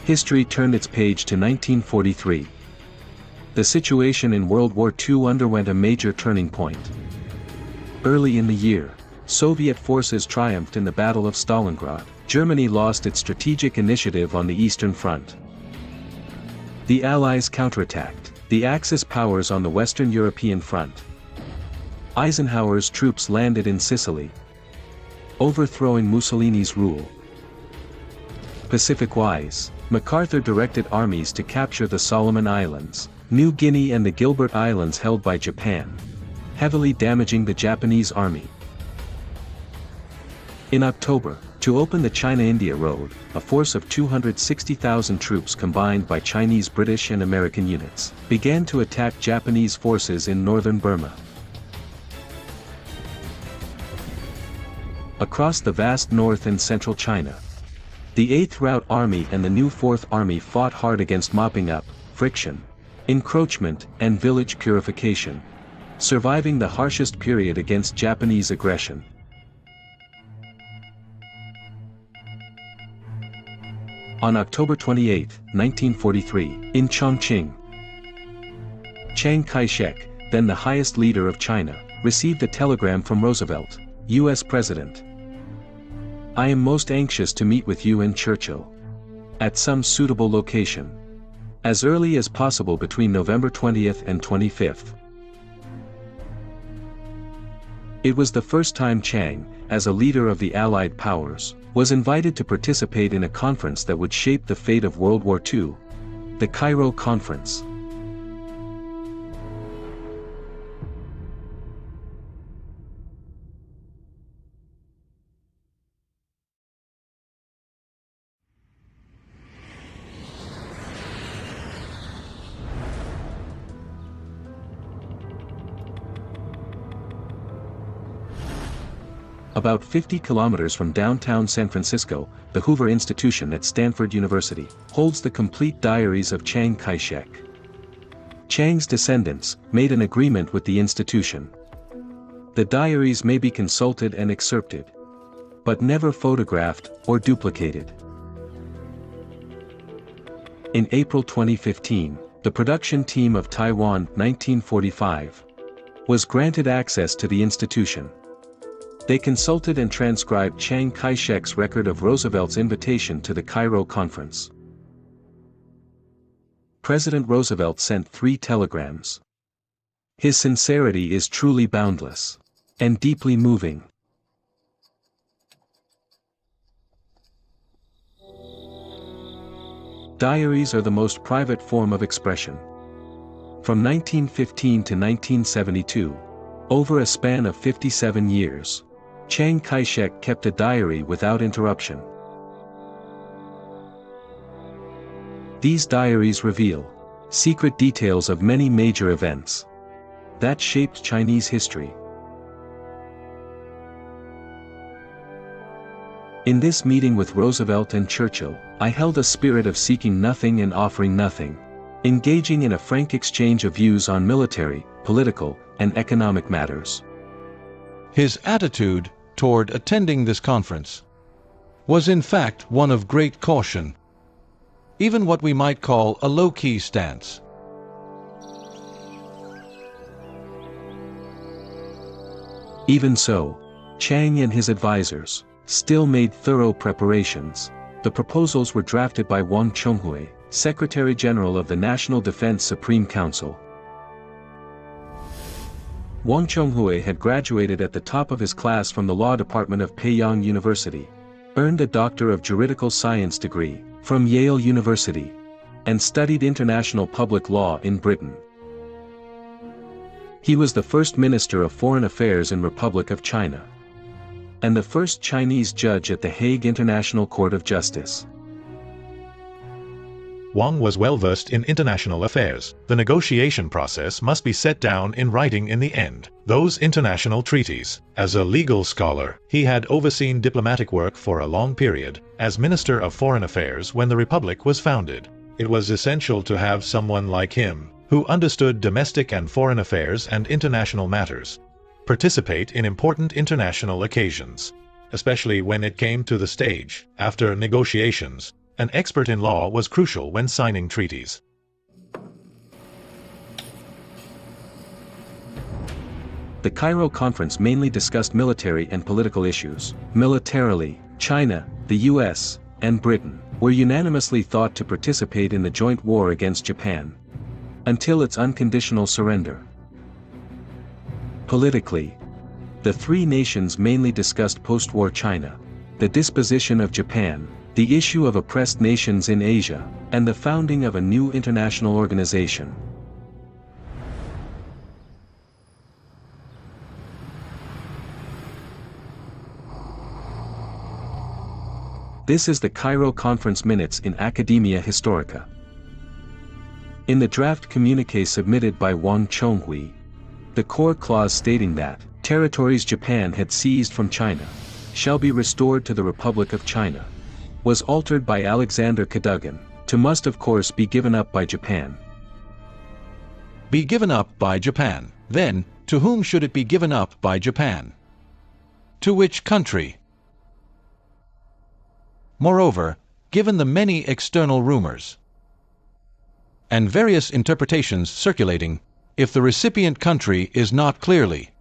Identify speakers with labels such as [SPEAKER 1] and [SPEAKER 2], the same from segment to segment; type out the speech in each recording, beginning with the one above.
[SPEAKER 1] History turned its page to 1943. The situation in World War II underwent a major turning point. Early in the year, Soviet forces triumphed in the Battle of Stalingrad. Germany lost its strategic initiative on the Eastern Front. The Allies counterattacked the Axis powers on the Western European front. Eisenhower's troops landed in Sicily, overthrowing Mussolini's rule. Pacific-wise, MacArthur directed armies to capture the Solomon Islands, New Guinea and the Gilbert Islands held by Japan, heavily damaging the Japanese army. In October, to open the China-India Road, a force of 260,000 troops combined by Chinese, British and American units, began to attack Japanese forces in northern Burma. Across the vast north and central China, the 8th Route Army and the new 4th Army fought hard against mopping up, friction, encroachment, and village purification, surviving the harshest period against Japanese aggression. On October 28, 1943, in Chongqing, Chiang Kai-shek, then the highest leader of China, received a telegram from Roosevelt, U.S. President. "I am most anxious to meet with you and Churchill at some suitable location, as early as possible between November 20th and 25th. It was the first time Chiang, as a leader of the Allied powers, was invited to participate in a conference that would shape the fate of World War II, the Cairo Conference. About 50 kilometers from downtown San Francisco, the Hoover Institution at Stanford University holds the complete diaries of Chiang Kai-shek. Chiang's descendants made an agreement with the institution. The diaries may be consulted and excerpted, but never photographed or duplicated. In April 2015, the production team of Taiwan 1945 was granted access to the institution. They consulted and transcribed Chiang Kai-shek's record of Roosevelt's invitation to the Cairo Conference. President Roosevelt sent 3 telegrams. His sincerity is truly boundless and deeply moving. Diaries are the most private form of expression. From 1915 to 1972, over a span of 57 years, Chiang Kai-shek kept a diary without interruption. These diaries reveal secret details of many major events that shaped Chinese history. In this meeting with Roosevelt and Churchill, I held a spirit of seeking nothing and offering nothing, engaging in a frank exchange of views on military, political, and economic matters.
[SPEAKER 2] His attitude toward attending this conference was in fact one of great caution, even what we might call a low-key stance.
[SPEAKER 1] Even so, Chiang and his advisors still made thorough preparations. The proposals were drafted by Wang Chonghui, Secretary General of the National Defense Supreme Council. Wang Chonghui had graduated at the top of his class from the law department of Peiyang University, earned a Doctor of Juridical Science degree from Yale University, and studied international public law in Britain. He was the first Minister of Foreign Affairs in Republic of China, and the first Chinese judge at the Hague International Court of Justice.
[SPEAKER 3] Wang was well versed in international affairs. The negotiation process must be set down in writing in the end. Those international treaties. As a legal scholar, he had overseen diplomatic work for a long period, as Minister of Foreign Affairs when the Republic was founded. It was essential to have someone like him, who understood domestic and foreign affairs and international matters, participate in important international occasions, especially when it came to the stage, after negotiations, An expert in law was crucial when signing treaties.
[SPEAKER 1] The Cairo Conference mainly discussed military and political issues. Militarily, China, the US, and Britain were unanimously thought to participate in the joint war against Japan, until its unconditional surrender. Politically, the three nations mainly discussed post-war China, the disposition of Japan, the issue of oppressed nations in Asia, and the founding of a new international organization. This is the Cairo Conference minutes in Academia Historica. In the draft communiqué submitted by Wang Chonghui, the core clause stating that territories Japan had seized from China shall be restored to the Republic of China was altered by Alexander Cadogan to must of course be given up by Japan.
[SPEAKER 2] Be given up by Japan. Then, to whom should it be given up by Japan? To which country? Moreover, given the many external rumors and various interpretations circulating, if the recipient country is not clearly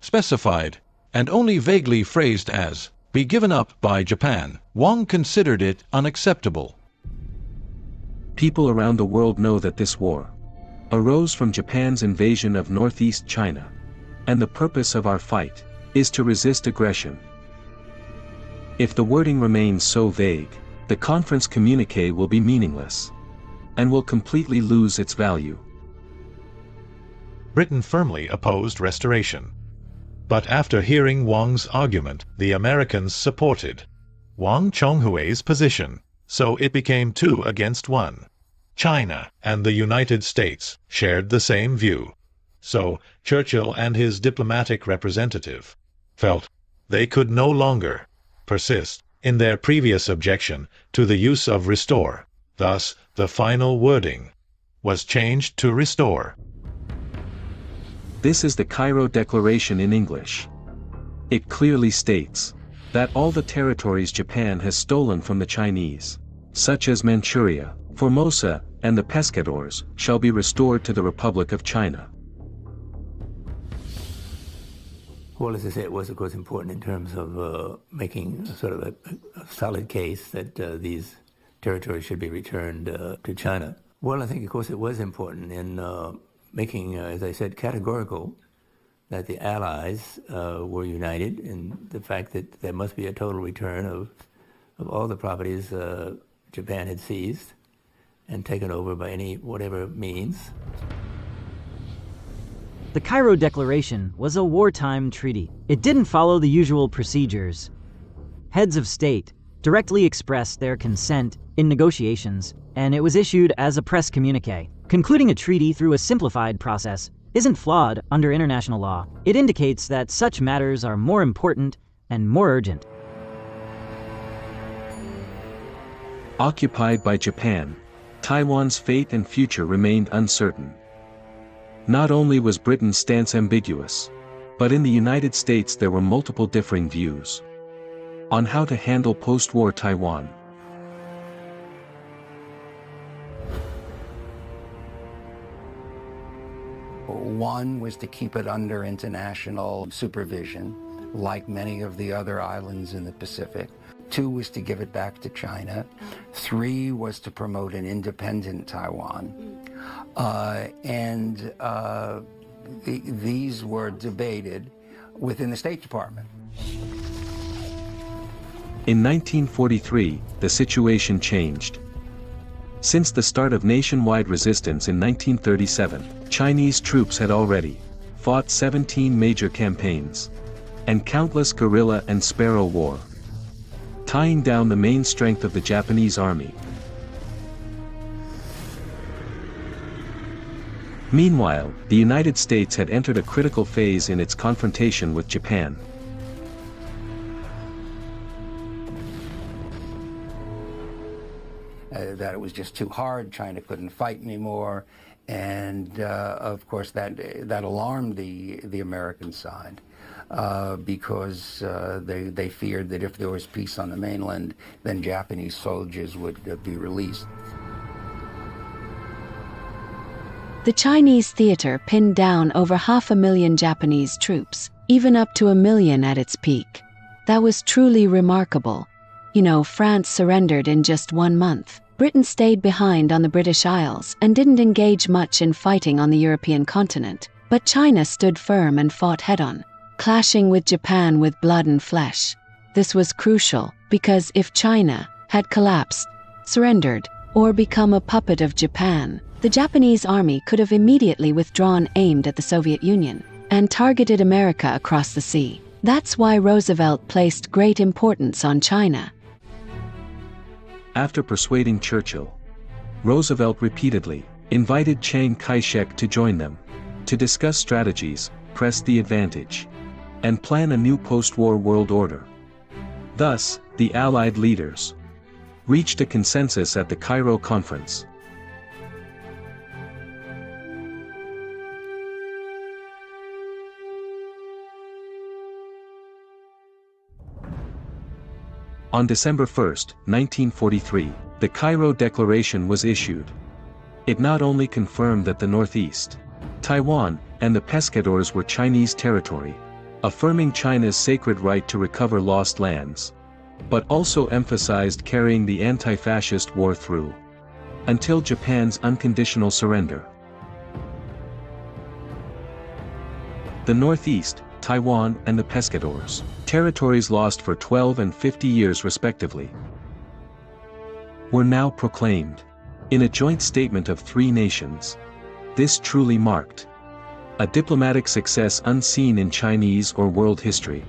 [SPEAKER 2] specified and only vaguely phrased as be given up by Japan, Wang considered it unacceptable.
[SPEAKER 1] People around the world know that this war arose from Japan's invasion of northeast China, and the purpose of our fight is to resist aggression. If the wording remains so vague, the conference communiqué will be meaningless and will completely lose its value.
[SPEAKER 3] Britain firmly opposed restoration. But after hearing Wang's argument, the Americans supported Wang Chonghui's position, so it became 2 against 1. China and the United States shared the same view, so Churchill and his diplomatic representative felt they could no longer persist in their previous objection to the use of restore. Thus, the final wording was changed to restore.
[SPEAKER 1] This is the Cairo Declaration in English. It clearly states that all the territories Japan has stolen from the Chinese, such as Manchuria, Formosa, and the Pescadores, shall be restored to the Republic of China.
[SPEAKER 4] Well, as I say, it was, of course, important in terms of making sort of a solid case that these territories should be returned to China. Well, I think, of course, it was important in making, as I said, categorical that the Allies were united in the fact that there must be a total return of all the properties Japan had seized and taken over by whatever means.
[SPEAKER 5] The Cairo Declaration was a wartime treaty. It didn't follow the usual procedures. Heads of state directly expressed their consent in negotiations, and it was issued as a press communiqué. Concluding a treaty through a simplified process isn't flawed under international law. It indicates that such matters are more important and more urgent.
[SPEAKER 1] Occupied by Japan, Taiwan's fate and future remained uncertain. Not only was Britain's stance ambiguous, but in the United States there were multiple differing views on how to handle post-war Taiwan.
[SPEAKER 6] One was to keep it under international supervision, like many of the other islands in the Pacific. 2 was to give it back to China. 3 was to promote an independent Taiwan. These were debated within the State Department.
[SPEAKER 1] In 1943, the situation changed. Since the start of nationwide resistance in 1937, Chinese troops had already fought 17 major campaigns and countless guerrilla and sparrow war, tying down the main strength of the Japanese army. Meanwhile, the United States had entered a critical phase in its confrontation with Japan.
[SPEAKER 6] That it was just too hard, China couldn't fight anymore, and of course that alarmed the American side. because they feared that if there was peace on the mainland, then Japanese soldiers would be released.
[SPEAKER 7] The Chinese theater pinned down over 500,000 Japanese troops, even up to 1 million at its peak. That was truly remarkable. You know, France surrendered in just 1 month. Britain stayed behind on the British Isles and didn't engage much in fighting on the European continent. But China stood firm and fought head-on, clashing with Japan with blood and flesh. This was crucial because if China had collapsed, surrendered, or become a puppet of Japan, the Japanese army could have immediately withdrawn, aimed at the Soviet Union, and targeted America across the sea. That's why Roosevelt placed great importance on China.
[SPEAKER 1] After persuading Churchill, Roosevelt repeatedly invited Chiang Kai-shek to join them, to discuss strategies, press the advantage, and plan a new post-war world order. Thus, the Allied leaders reached a consensus at the Cairo Conference. On December 1, 1943, the Cairo Declaration was issued. It not only confirmed that the Northeast, Taiwan, and the Pescadores were Chinese territory, affirming China's sacred right to recover lost lands, but also emphasized carrying the anti-fascist war through, until Japan's unconditional surrender. The Northeast, Taiwan, and the Pescadores, territories lost for 12 and 50 years respectively, were now proclaimed in a joint statement of 3 nations. This truly marked a diplomatic success unseen in Chinese or world history.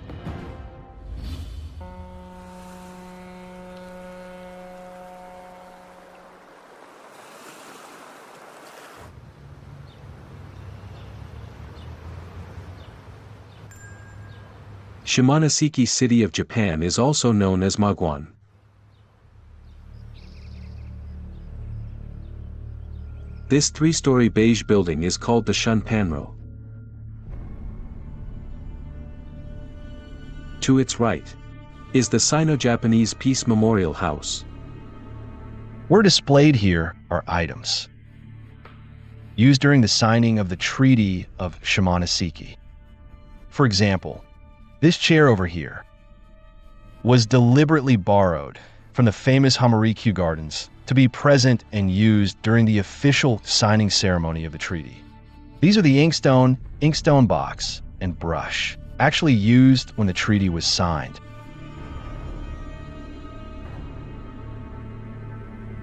[SPEAKER 1] Shimonoseki City of Japan is also known as Magwan. This 3-story beige building is called the Shunpanro. To its right is the Sino-Japanese Peace Memorial House.
[SPEAKER 8] What are displayed here are items used during the signing of the Treaty of Shimonoseki. For example, this chair over here was deliberately borrowed from the famous Hamarikyu Gardens to be present and used during the official signing ceremony of the treaty. These are the inkstone box, and brush, actually used when the treaty was signed.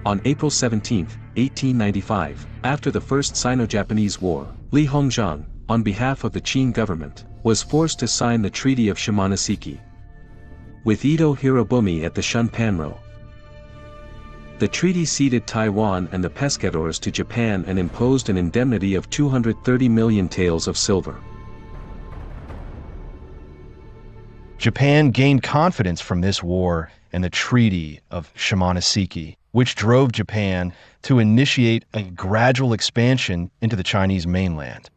[SPEAKER 1] On April 17, 1895, after the First Sino-Japanese War, Li Hongzhang, on behalf of the Qing government, was forced to sign the Treaty of Shimonoseki with Ito Hirobumi at the Shunpanro. The treaty ceded Taiwan and the Pescadores to Japan and imposed an indemnity of 230 million taels of silver.
[SPEAKER 8] Japan gained confidence from this war and the Treaty of Shimonoseki, which drove Japan to initiate a gradual expansion into the Chinese mainland.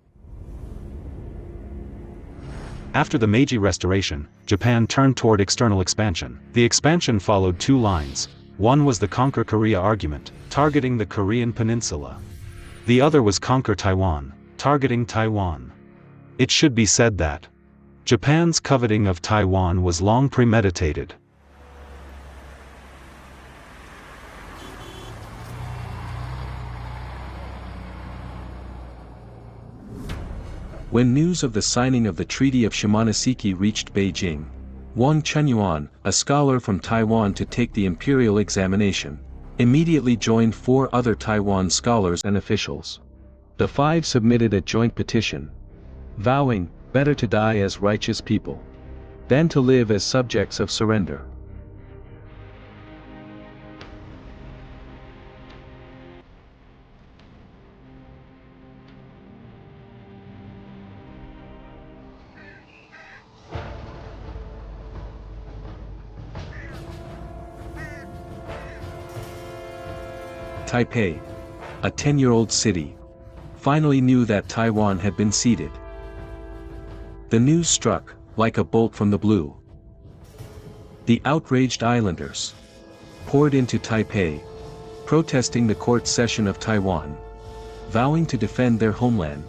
[SPEAKER 9] After the Meiji Restoration, Japan turned toward external expansion. The expansion followed 2 lines. One was the Conquer Korea argument, targeting the Korean peninsula. The other was Conquer Taiwan, targeting Taiwan. It should be said that Japan's coveting of Taiwan was long premeditated.
[SPEAKER 1] When news of the signing of the Treaty of Shimonoseki reached Beijing, Wang Chenyuan, a scholar from Taiwan to take the imperial examination, immediately joined 4 other Taiwan scholars and officials. The 5 submitted a joint petition, vowing, better to die as righteous people than to live as subjects of surrender. Taipei, a 10-year-old city, finally knew that Taiwan had been ceded. The news struck like a bolt from the blue. The outraged islanders poured into Taipei, protesting the court cession of Taiwan, vowing to defend their homeland.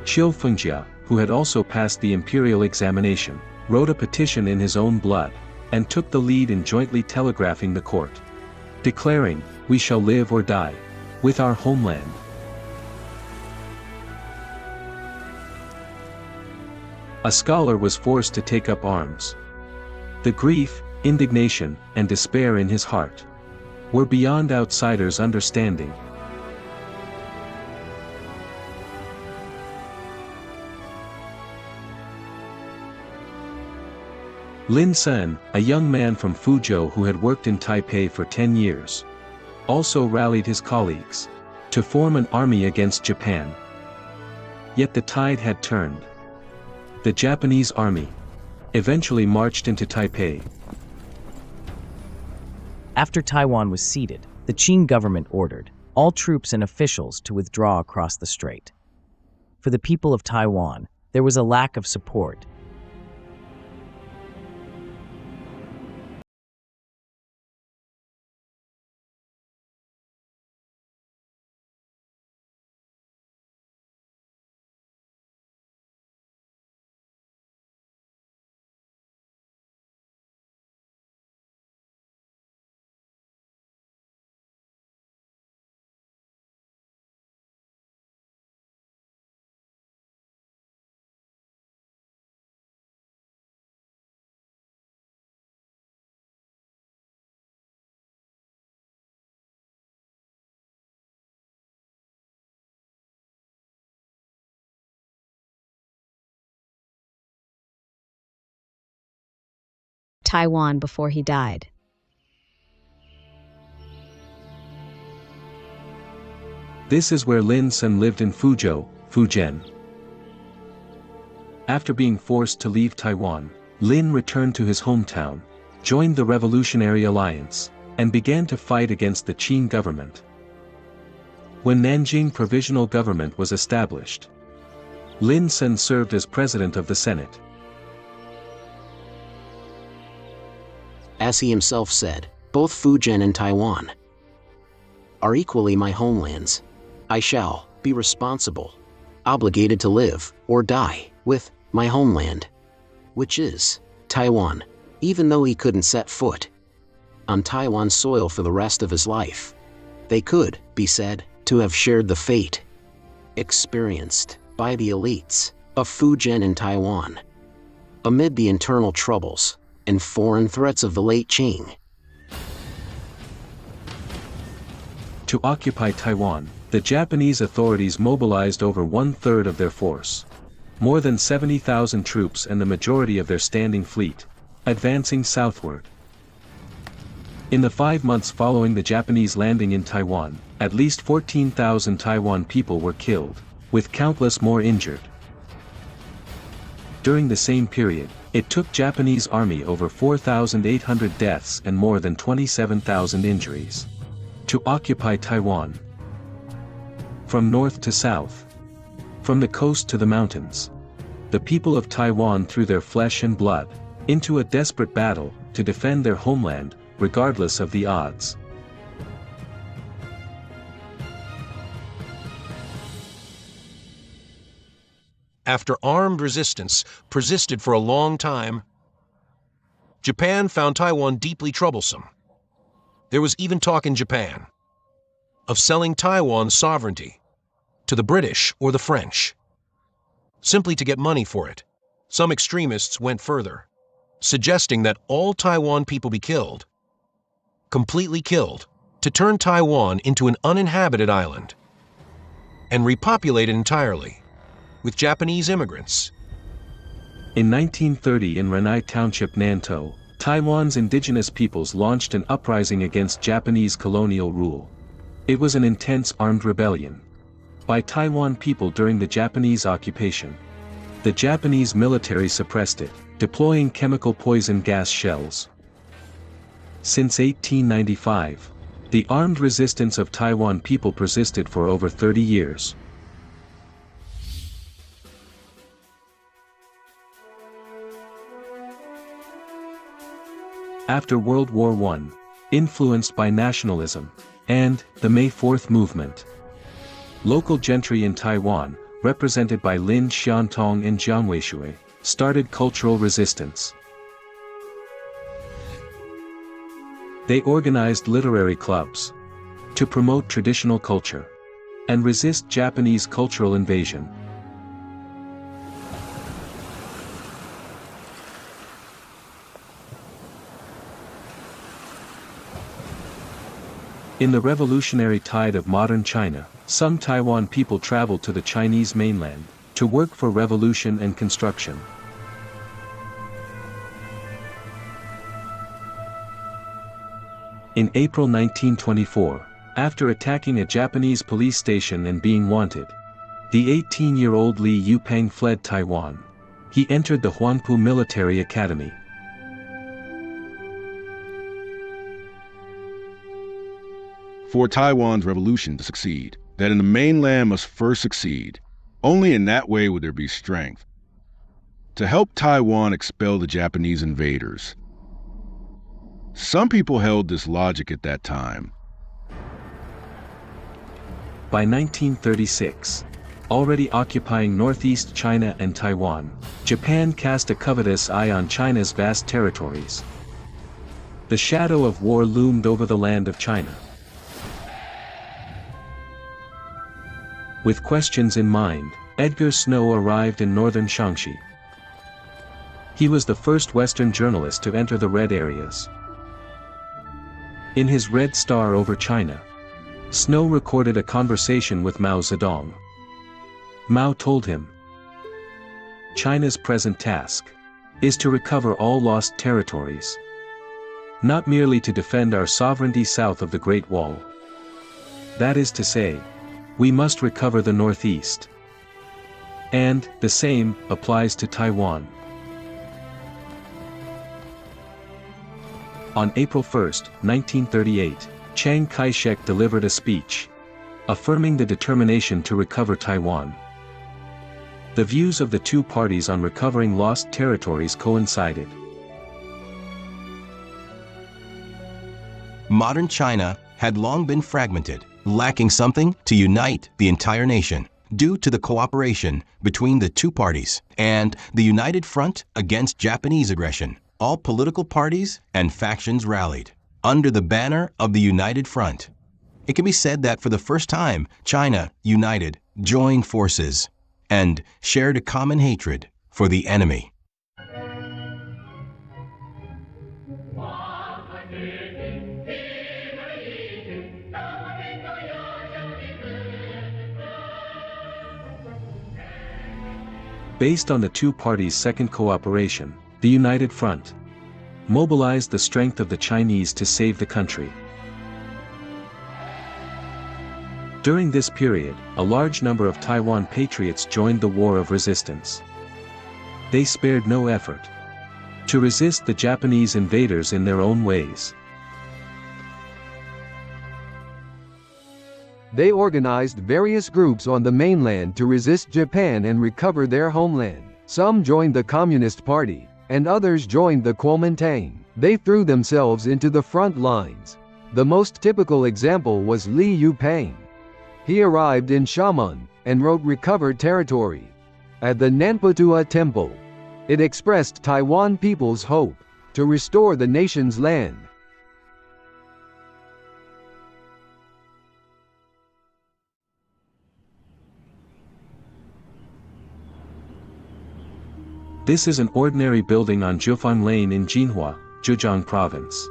[SPEAKER 1] Xiu Fengjia, who had also passed the imperial examination, wrote a petition in his own blood, and took the lead in jointly telegraphing the court, declaring, "We shall live or die with our homeland." A scholar was forced to take up arms. The grief, indignation, and despair in his heart were beyond outsiders' understanding. Lin Sen, a young man from Fuzhou who had worked in Taipei for 10 years, also rallied his colleagues to form an army against Japan. Yet the tide had turned. The Japanese army eventually marched into Taipei.
[SPEAKER 10] After Taiwan was ceded, the Qing government ordered all troops and officials to withdraw across the strait. For the people of Taiwan, there was a lack of support.
[SPEAKER 11] Taiwan before he died.
[SPEAKER 1] This is where Lin Sen lived in Fuzhou, Fujian. After being forced to leave Taiwan, Lin returned to his hometown, joined the Revolutionary Alliance, and began to fight against the Qing government. When Nanjing Provisional Government was established, Lin Sen served as president of the Senate.
[SPEAKER 12] As he himself said, both Fujian and Taiwan are equally my homelands. I shall be responsible, obligated to live or die with my homeland, which is Taiwan, even though he couldn't set foot on Taiwan soil for the rest of his life. They could be said to have shared the fate experienced by the elites of Fujian and Taiwan amid the internal troubles and foreign threats of the late Qing.
[SPEAKER 1] To occupy Taiwan, the Japanese authorities mobilized over 1/3 of their force, more than 70,000 troops and the majority of their standing fleet, advancing southward. In the 5 months following the Japanese landing in Taiwan, at least 14,000 Taiwan people were killed, with countless more injured. During the same period, it took Japanese army over 4,800 deaths and more than 27,000 injuries to occupy Taiwan. From north to south, from the coast to the mountains, the people of Taiwan threw their flesh and blood into a desperate battle to defend their homeland, regardless of the odds.
[SPEAKER 13] After armed resistance persisted for a long time, Japan found Taiwan deeply troublesome. There was even talk in Japan of selling Taiwan's sovereignty to the British or the French, simply to get money for it. Some extremists went further, suggesting that all Taiwan people be killed, completely killed, to turn Taiwan into an uninhabited island and repopulate it entirely with Japanese immigrants.
[SPEAKER 1] In 1930 in Renai Township, Nantou, Taiwan's indigenous peoples launched an uprising against Japanese colonial rule. It was an intense armed rebellion by Taiwan people during the Japanese occupation. The Japanese military suppressed it, deploying chemical poison gas shells. Since 1895, The armed resistance of Taiwan people persisted for over 30 years. After World War I, influenced by nationalism, and the May 4th movement, local gentry in Taiwan, represented by Lin Xiantong and Jiang Weishui, started cultural resistance. They organized literary clubs to promote traditional culture and resist Japanese cultural invasion. In the revolutionary tide of modern China, some Taiwan people traveled to the Chinese mainland to work for revolution and construction. In April 1924, after attacking a Japanese police station and being wanted, the 18-year-old Li Yupeng fled Taiwan. He entered the Huanpu Military Academy.
[SPEAKER 11] For Taiwan's revolution to succeed, that in the mainland must first succeed. Only in that way would there be strength to help Taiwan expel the Japanese invaders. Some people held this logic at that time.
[SPEAKER 1] By 1936, already occupying northeast China and Taiwan, Japan cast a covetous eye on China's vast territories. The shadow of war loomed over the land of China. With questions in mind, Edgar Snow arrived in northern Shaanxi. He was the first Western journalist to enter the red areas. In his Red Star over China, Snow recorded a conversation with Mao Zedong. Mao told him, "China's present task is to recover all lost territories, not merely to defend our sovereignty south of the Great Wall. That is to say, we must recover the Northeast. And the same applies to Taiwan." On April 1, 1938, Chiang Kai-shek delivered a speech, affirming the determination to recover Taiwan. The views of the two parties on recovering lost territories coincided.
[SPEAKER 14] Modern China had long been fragmented, lacking something to unite the entire nation, due to the cooperation between the two parties and the united front against Japanese aggression. All political parties and factions rallied under the banner of the United Front. It can be said that for the first time, China united, joined forces, and shared a common hatred for the enemy.
[SPEAKER 1] Based on the two parties' second cooperation, the United Front mobilized the strength of the Chinese to save the country. During this period, a large number of Taiwan patriots joined the war of resistance. They spared no effort to resist the Japanese invaders in their own ways.
[SPEAKER 15] They organized various groups on the mainland to resist Japan and recover their homeland. Some joined the Communist Party, and others joined the Kuomintang. They threw themselves into the front lines. The most typical example was Li Yupeng. He arrived in Xiamen and wrote "Recovered Territory" at the Nanpatua Temple. It expressed Taiwan people's hope to restore the nation's land.
[SPEAKER 1] This is an ordinary building on Jiufang Lane in Jinhua, Zhejiang Province.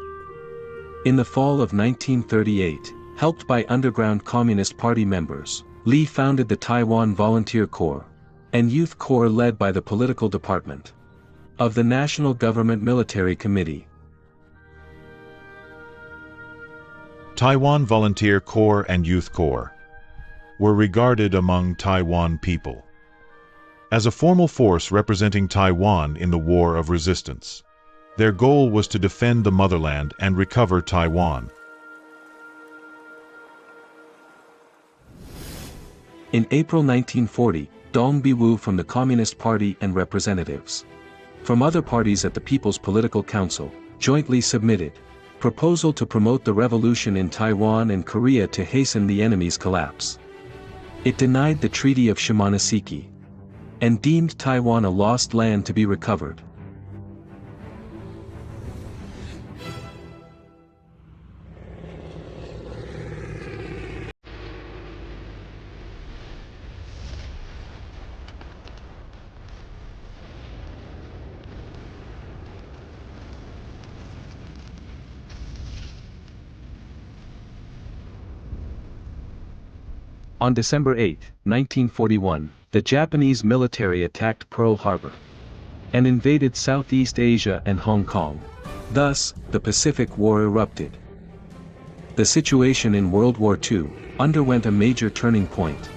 [SPEAKER 1] In the fall of 1938, helped by underground Communist Party members, Li founded the Taiwan Volunteer Corps and Youth Corps led by the Political Department of the National Government Military Committee.
[SPEAKER 3] Taiwan Volunteer Corps and Youth Corps were regarded among Taiwan people as a formal force representing Taiwan in the War of Resistance. Their goal was to defend the motherland and recover Taiwan.
[SPEAKER 1] In April 1940, Dong Biwu from the Communist Party and representatives from other parties at the People's Political Council jointly submitted proposal to promote the revolution in Taiwan and Korea to hasten the enemy's collapse. It denied the Treaty of Shimonoseki and deemed Taiwan a lost land to be recovered. On December 8, 1941, the Japanese military attacked Pearl Harbor and invaded Southeast Asia and Hong Kong. Thus, the Pacific War erupted. The situation in World War II underwent a major turning point.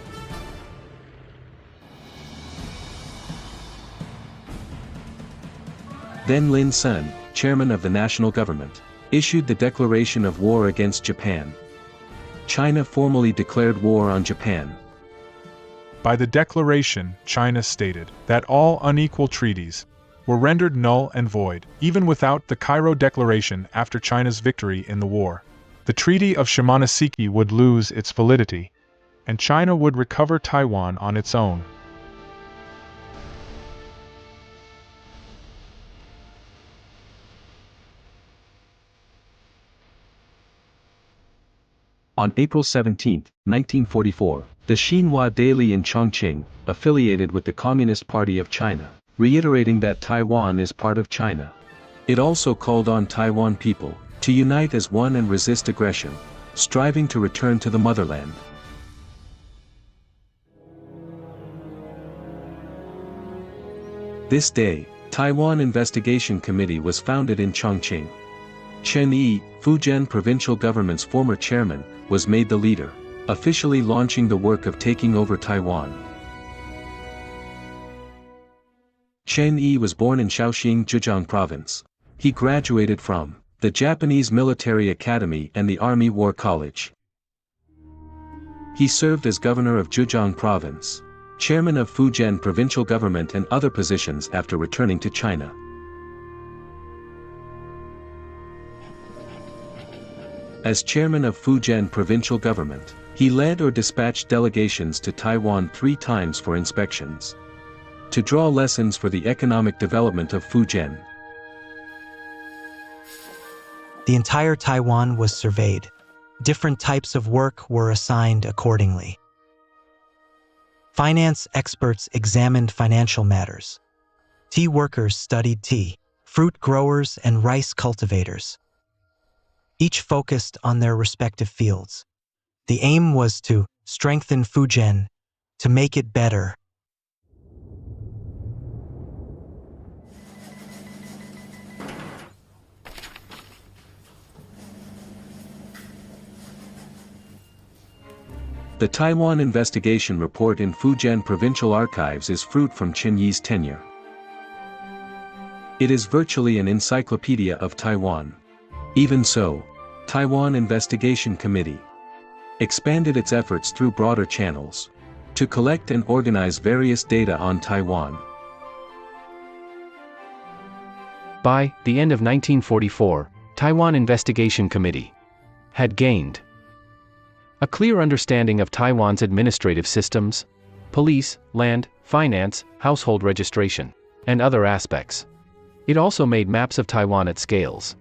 [SPEAKER 1] Then Lin Sun, chairman of the national government, issued the declaration of war against Japan. China formally declared war on Japan.
[SPEAKER 16] By the declaration, China stated that all unequal treaties were rendered null and void, even without the Cairo Declaration after China's victory in the war. The Treaty of Shimonoseki would lose its validity, and China would recover Taiwan on its own.
[SPEAKER 1] On April 17, 1944, the Xinhua Daily in Chongqing, affiliated with the Communist Party of China, reiterating that Taiwan is part of China. It also called on Taiwan people to unite as one and resist aggression, striving to return to the motherland. This day, Taiwan Investigation Committee was founded in Chongqing. Chen Yi, Fujian provincial government's former chairman, was made the leader, officially launching the work of taking over Taiwan. Chen Yi was born in Shaoxing, Zhejiang Province. He graduated from the Japanese Military Academy and the Army War College. He served as governor of Zhejiang Province, chairman of Fujian provincial government and other positions after returning to China. As chairman of Fujian provincial government, he led or dispatched delegations to Taiwan 3 times for inspections, to draw lessons for the economic development of Fujian.
[SPEAKER 17] The entire Taiwan was surveyed. Different types of work were assigned accordingly. Finance experts examined financial matters. Tea workers studied tea, fruit growers and rice cultivators. Each focused on their respective fields. The aim was to strengthen Fujian, to make it better.
[SPEAKER 1] The Taiwan Investigation Report in Fujian Provincial Archives is fruit from Chen Yi's tenure. It is virtually an encyclopedia of Taiwan. Even so, Taiwan Investigation Committee expanded its efforts through broader channels to collect and organize various data on Taiwan.
[SPEAKER 18] By the end of 1944, Taiwan Investigation Committee had gained a clear understanding of Taiwan's administrative systems, police, land, finance, household registration, and other aspects. It also made maps of Taiwan at scales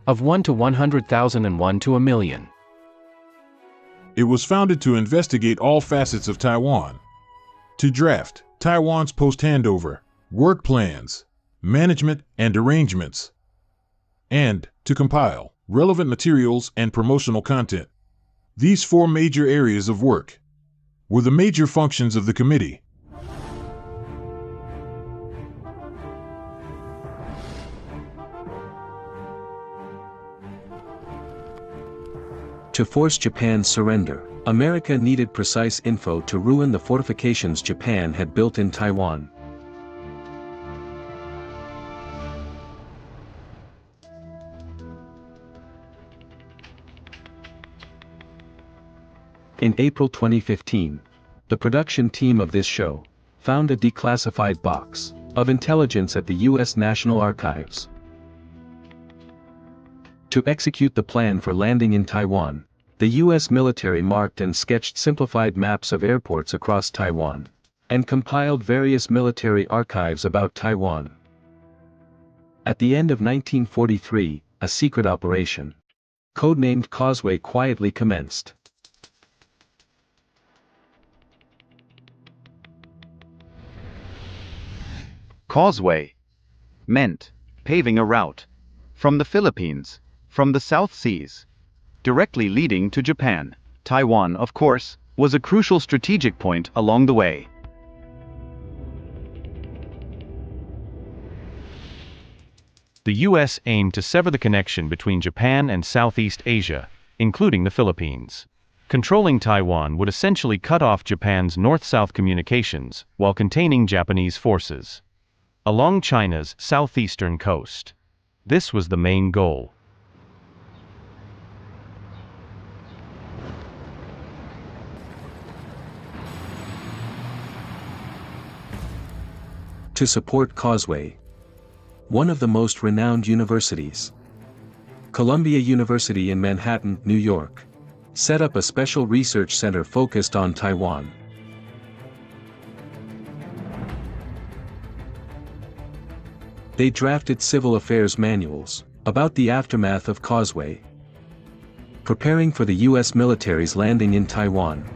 [SPEAKER 18] of 1 to 100,000 and 1 to a million.
[SPEAKER 19] It was founded to investigate all facets of Taiwan, to draft Taiwan's post-handover, work plans, management and arrangements, and to compile relevant materials and promotional content. These 4 major areas of work were the major functions of the committee.
[SPEAKER 1] To force Japan's surrender, America needed precise info to ruin the fortifications Japan had built in Taiwan. In April 2015, The production team of this show found a declassified box of intelligence at the U.S. National Archives. To execute the plan for landing in Taiwan, the U.S. military marked and sketched simplified maps of airports across Taiwan, and compiled various military archives about Taiwan. At the end of 1943, a secret operation, codenamed Causeway, quietly commenced.
[SPEAKER 20] Causeway meant paving a route from the Philippines, from the South Seas, directly leading to Japan. Taiwan, of course, was a crucial strategic point along the way.
[SPEAKER 18] The U.S. aimed to sever the connection between Japan and Southeast Asia, including the Philippines. Controlling Taiwan would essentially cut off Japan's north-south communications while containing Japanese forces along China's southeastern coast. This was the main goal.
[SPEAKER 1] To support Causeway, one of the most renowned universities, Columbia University in Manhattan, New York, set up a special research center focused on Taiwan. They drafted civil affairs manuals about the aftermath of Causeway, preparing for the U.S. military's landing in Taiwan.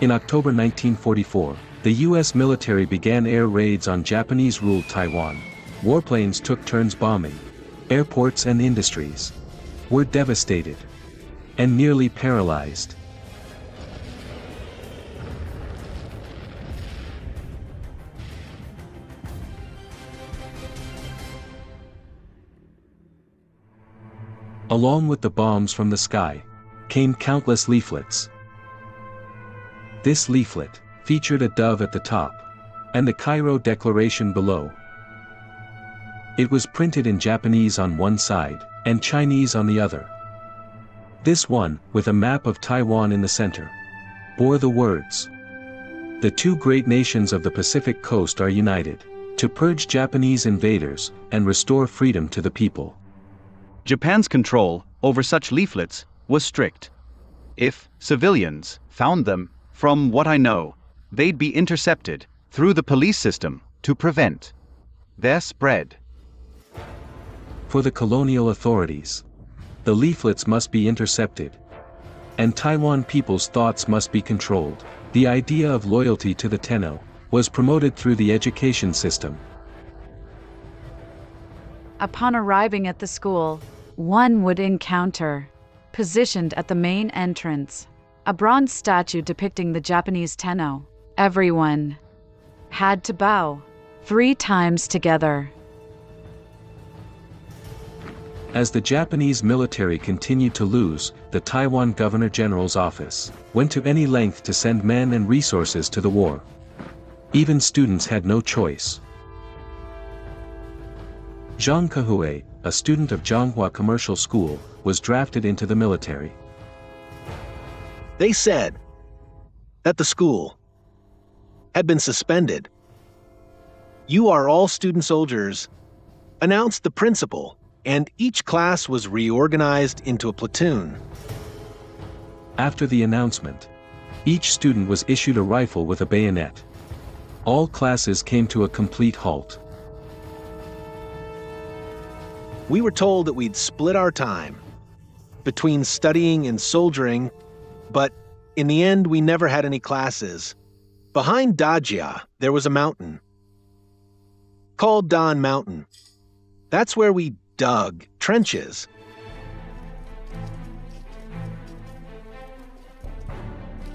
[SPEAKER 1] In October 1944, the U.S. military began air raids on Japanese-ruled Taiwan. Warplanes took turns bombing. Airports and industries were devastated and nearly paralyzed. Along with the bombs from the sky came countless leaflets. This leaflet featured a dove at the top and the Cairo Declaration below. It was printed in Japanese on one side and Chinese on the other. This one, with a map of Taiwan in the center, bore the words, "The two great nations of the Pacific coast are united to purge Japanese invaders and restore freedom to the people."
[SPEAKER 20] Japan's control over such leaflets was strict. If civilians found them, from what I know, they'd be intercepted through the police system to prevent their spread.
[SPEAKER 1] For the colonial authorities, the leaflets must be intercepted, and Taiwan people's thoughts must be controlled. The idea of loyalty to the Tenno was promoted through the education system.
[SPEAKER 21] Upon arriving at the school, one would encounter, positioned at the main entrance, a bronze statue depicting the Japanese Tenno. Everyone had to bow 3 times together.
[SPEAKER 1] As the Japanese military continued to lose, the Taiwan Governor General's office went to any length to send men and resources to the war. Even students had no choice. Zhang Kehui, a student of Zhonghua Commercial School, was drafted into the military.
[SPEAKER 22] They said that the school had been suspended. "You are all student soldiers," announced the principal, and each class was reorganized into a platoon.
[SPEAKER 1] After the announcement, each student was issued a rifle with a bayonet. All classes came to a complete halt.
[SPEAKER 22] We were told that we'd split our time between studying and soldiering, but in the end we never had any classes. Behind Dajia, there was a mountain called Don Mountain. That's where we dug trenches.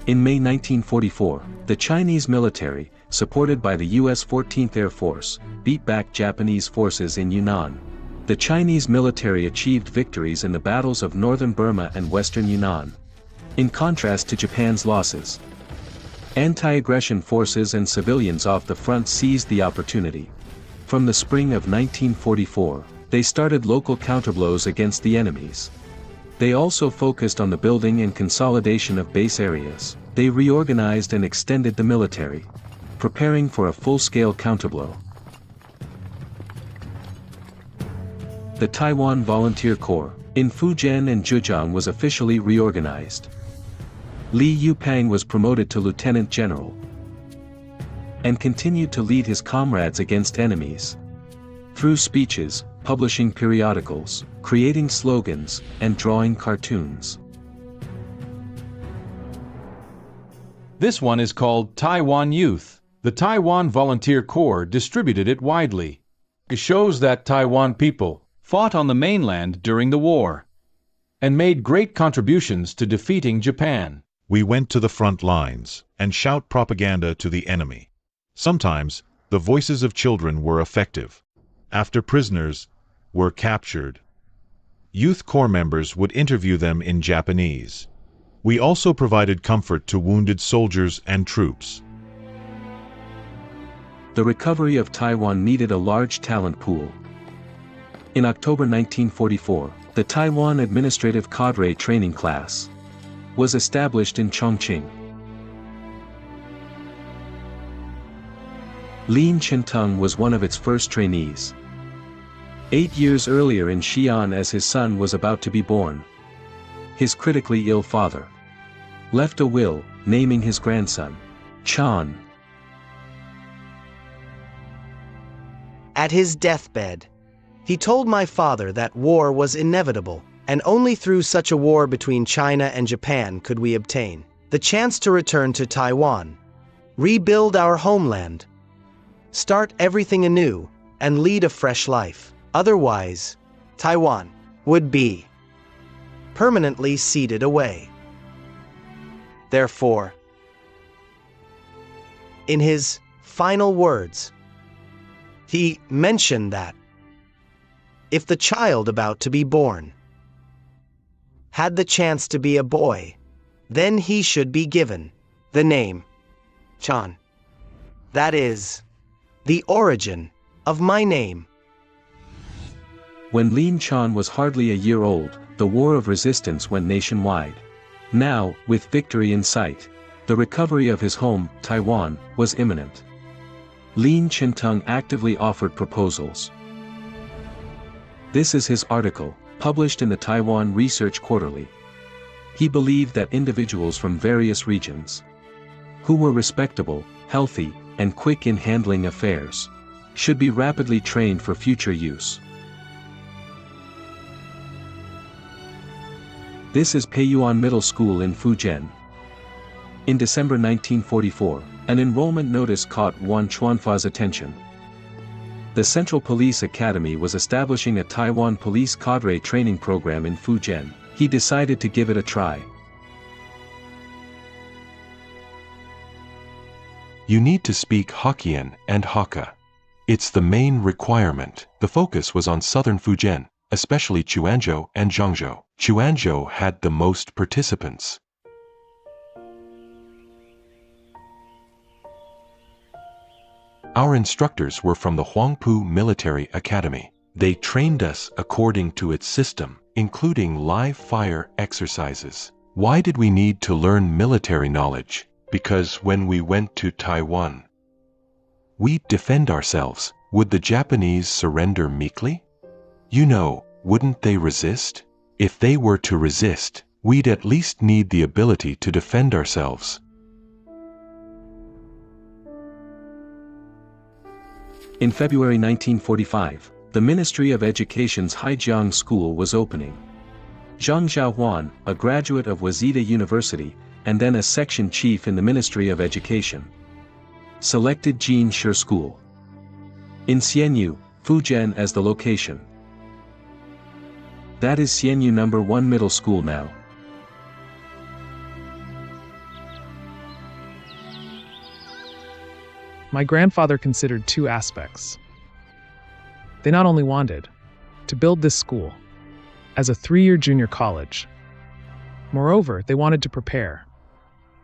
[SPEAKER 1] In May 1944, the Chinese military, supported by the U.S. 14th Air Force, beat back Japanese forces in Yunnan. The Chinese military achieved victories in the battles of northern Burma and western Yunnan, in contrast to Japan's losses. Anti-aggression forces and civilians off the front seized the opportunity. From the spring of 1944, they started local counterblows against the enemies. They also focused on the building and consolidation of base areas. They reorganized and extended the military, preparing for a full-scale counterblow. The Taiwan Volunteer Corps, in Fujian and Zhejiang, was officially reorganized. Li Yupang was promoted to lieutenant general and continued to lead his comrades against enemies. Through speeches, publishing periodicals, creating slogans, and drawing cartoons.
[SPEAKER 2] This one is called Taiwan Youth. The Taiwan Volunteer Corps distributed it widely. It shows that Taiwan people fought on the mainland during the war and made great contributions to defeating Japan.
[SPEAKER 3] We went to the front lines and shout propaganda to the enemy. Sometimes, the voices of children were effective. After prisoners were captured, Youth Corps members would interview them in Japanese. We also provided comfort to wounded soldiers and troops.
[SPEAKER 1] The recovery of Taiwan needed a large talent pool. In October 1944, the Taiwan Administrative Cadre Training Class was established in Chongqing. Lin Chinteng was one of its first trainees. 8 years earlier in Xi'an, as his son was about to be born, his critically ill father left a will, naming his grandson Chan.
[SPEAKER 4] At his deathbed, he told my father that war was inevitable, and only through such a war between China and Japan could we obtain the chance to return to Taiwan, rebuild our homeland, start everything anew, and lead a fresh life. Otherwise, Taiwan would be permanently ceded away. Therefore, in his final words, he mentioned that if the child about to be born had the chance to be a boy, then he should be given the name Chan. That is the origin of my name.
[SPEAKER 1] When Lin Chan was hardly a year old, the war of resistance went nationwide. Now, with victory in sight, the recovery of his home, Taiwan, was imminent. Lin Chinteng actively offered proposals. This is his article, published in the Taiwan Research Quarterly. He believed that individuals from various regions, who were respectable, healthy, and quick in handling affairs, should be rapidly trained for future use. This is Peiyuan Middle School in Fujian. In December 1944, an enrollment notice caught Wan Chuanfa's attention. The Central Police Academy was establishing a Taiwan police cadre training program in Fujian. He decided to give it a try.
[SPEAKER 23] You need to speak Hokkien and Hakka. It's the main requirement. The focus was on southern Fujian, especially Quanzhou and Zhangzhou. Quanzhou had the most participants. Our instructors were from the Huangpu Military Academy. They trained us according to its system, including live fire exercises. Why did we need to learn military knowledge? Because when we went to Taiwan, we'd defend ourselves. Would the Japanese surrender meekly? You know, wouldn't they resist? If they were to resist, we'd at least need the ability to defend ourselves.
[SPEAKER 1] In February 1945, the Ministry of Education's Haijiang School was opening. Zhang Xiaohuan, a graduate of Waseda University, and then a section chief in the Ministry of Education, selected Jin Shi School in Xianyu, Fujian as the location. That is Xianyu number 1 middle school now.
[SPEAKER 24] My grandfather considered two aspects. They not only wanted to build this school as a 3-year junior college, moreover, they wanted to prepare,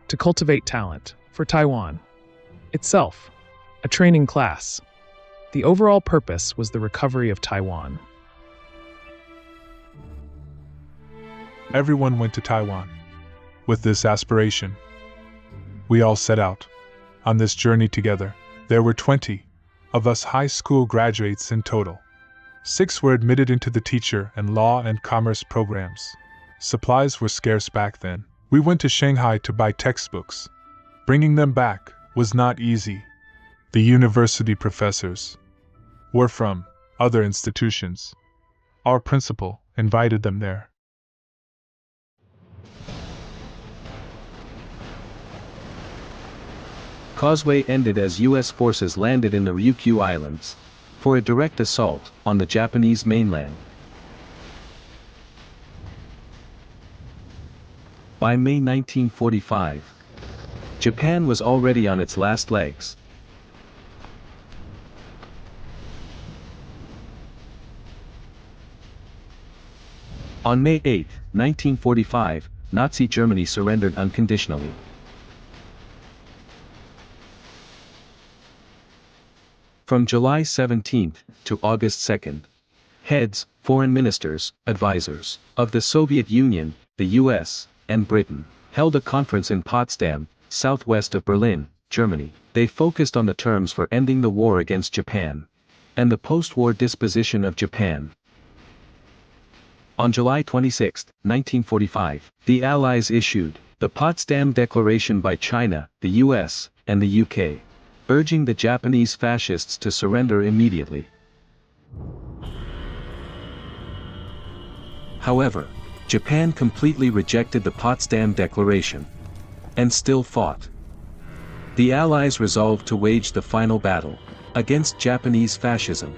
[SPEAKER 24] to cultivate talent for Taiwan itself, a training class. The overall purpose was the recovery of Taiwan.
[SPEAKER 16] Everyone went to Taiwan with this aspiration. We all set out on this journey together. There were 20 of us high school graduates in total. 6 were admitted into the teacher and law and commerce programs. Supplies were scarce back then. We went to Shanghai to buy textbooks. Bringing them back was not easy. The university professors were from other institutions. Our principal invited them there.
[SPEAKER 1] Causeway ended as U.S. forces landed in the Ryukyu Islands for a direct assault on the Japanese mainland. By May 1945, Japan was already on its last legs. On May 8, 1945, Nazi Germany surrendered unconditionally. From July 17 to August 2, heads, foreign ministers, advisors, of the Soviet Union, the US, and Britain, held a conference in Potsdam, southwest of Berlin, Germany. They focused on the terms for ending the war against Japan, and the post-war disposition of Japan. On July 26, 1945, the Allies issued the Potsdam Declaration by China, the US, and the UK, urging the Japanese fascists to surrender immediately. However, Japan completely rejected the Potsdam Declaration, and still fought. The Allies resolved to wage the final battle against Japanese fascism.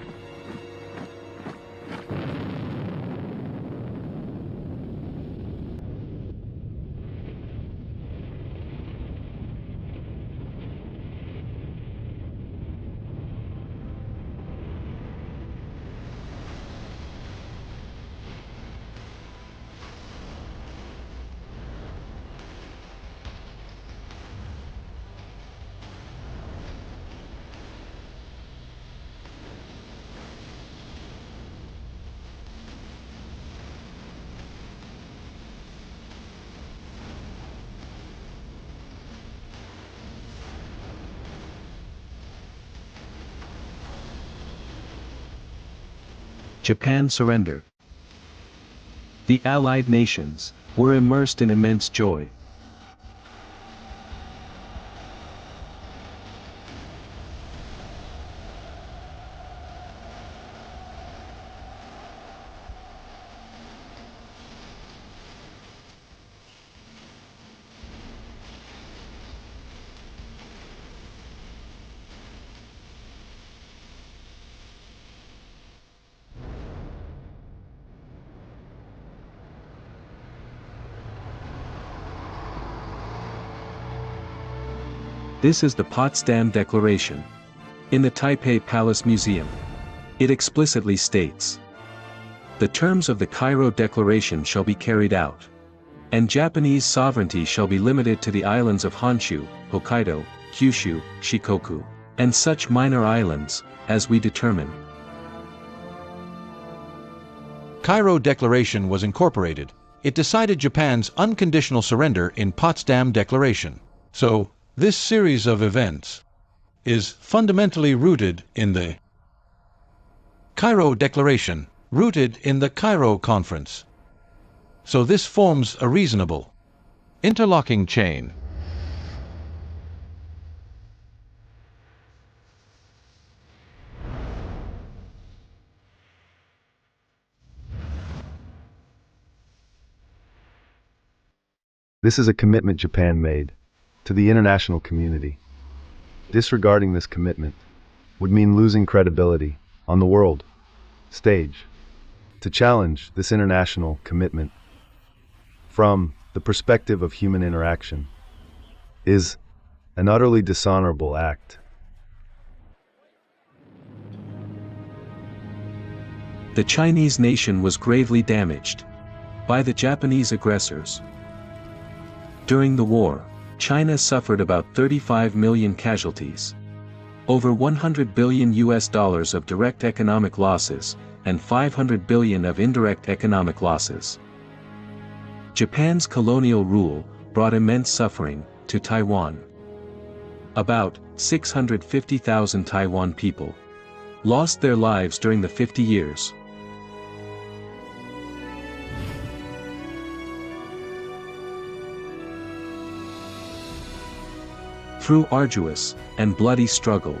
[SPEAKER 1] Japan surrendered. The Allied nations were immersed in immense joy. This is the Potsdam Declaration. In the Taipei Palace Museum, it explicitly states, "The terms of the Cairo Declaration shall be carried out, and Japanese sovereignty shall be limited to the islands of Honshu, Hokkaido, Kyushu, Shikoku, and such minor islands as we determine."
[SPEAKER 2] Cairo Declaration was incorporated. It decided Japan's unconditional surrender in Potsdam Declaration. So, this series of events is fundamentally rooted in the Cairo Declaration, rooted in the Cairo Conference. So this forms a reasonable, interlocking chain.
[SPEAKER 5] This is a commitment Japan made to the international community. Disregarding this commitment would mean losing credibility on the world stage. To challenge this international commitment from the perspective of human interaction is an utterly dishonorable act.
[SPEAKER 1] The Chinese nation was gravely damaged by the Japanese aggressors. During the war, China suffered about 35 million casualties. Over $100 billion of direct economic losses, and 500 billion of indirect economic losses. Japan's colonial rule brought immense suffering to Taiwan. About 650,000 Taiwan people lost their lives during the 50 years. Through arduous and bloody struggle,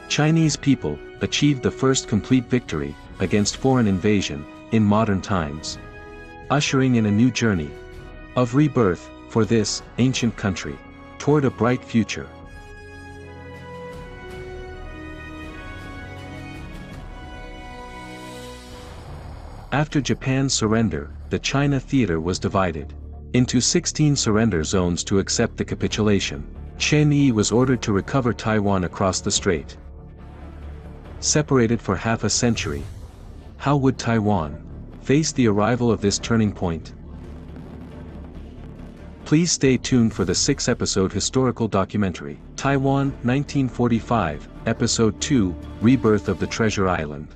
[SPEAKER 1] Chinese people achieved the first complete victory against foreign invasion in modern times, ushering in a new journey of rebirth for this ancient country toward a bright future. After Japan's surrender, the China theater was divided into 16 surrender zones to accept the capitulation. Chen Yi was ordered to recover Taiwan across the strait. Separated for half a century, how would Taiwan face the arrival of this turning point? Please stay tuned for the 6-episode historical documentary, Taiwan, 1945, Episode 2, Rebirth of the Treasure Island.